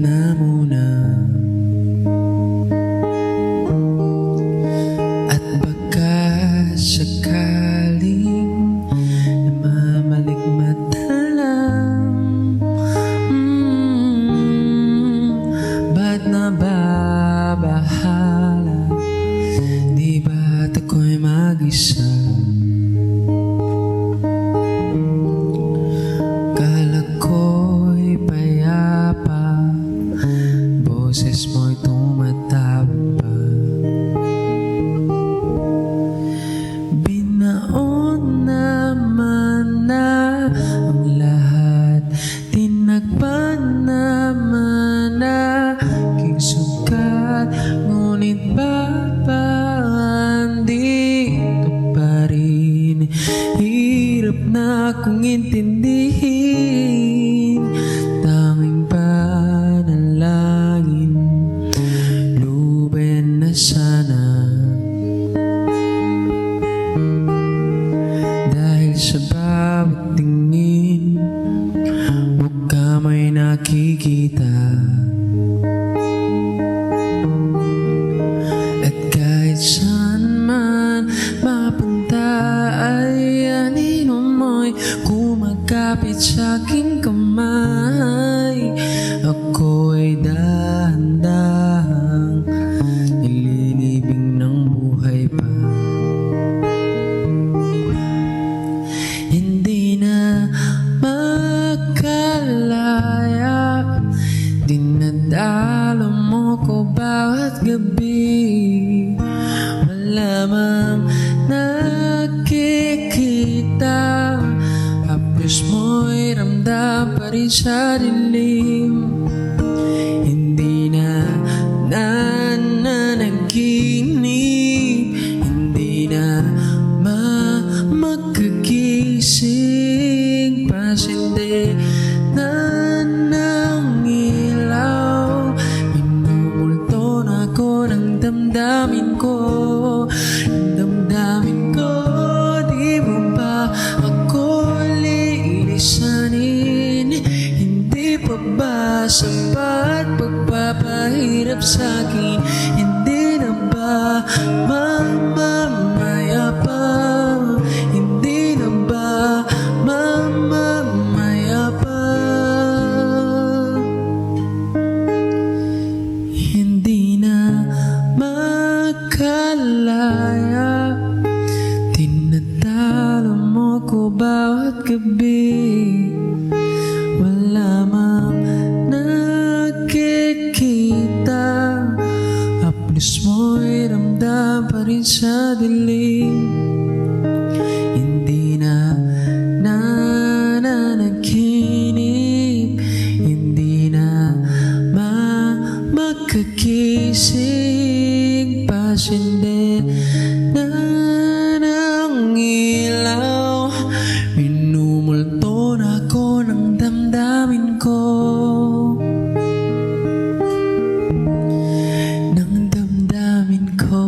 Na muna at baka sakaling namamalikmatalang ba't nababahala? Di ba't ako'y mag-isa? Kala ko'y payapa, boses mo'y tumatapa. Binaon naman na ang lahat, tinagpan naman na aking sugat. Ngunit babaan dito pa rin, hirap na akong intindihin. Tanging panalangin, luben na sana. Dahil sa bawat tingin, mukha may nakikita. At kahit saan man mapunta ay anino mo'y kumakapit sa aking kamay. Ako'y dahan-dahang nililibing ng buhay pa. Hindi na makalaya, dinadalo mo ko bawat gabi. Wala mang nakikita, haplos mo'y ramdam pa rin sa dilim. Hindi na nanaginip, hindi na makagising. Pasindi na ng ilaw, minumulto na ako ng damdamin ko. Damdamin ko, di mo ba ako lilisanin? Hindi pa ba sapat pagpapahirap sa'kin? Hindi na ba mamamaya pa? Hindi na ba mamamaya pa? Hindi na makalaya, tinadalo mo ko bawat gabi. Wala mang nakikita, haplos mo'y ramdam pa rin sa dilim. Hindi na nanaginip, hindi na makagising. Pasindi na ng ilaw, minumulto na ako ng damdamin ko. Ng damdamin ko.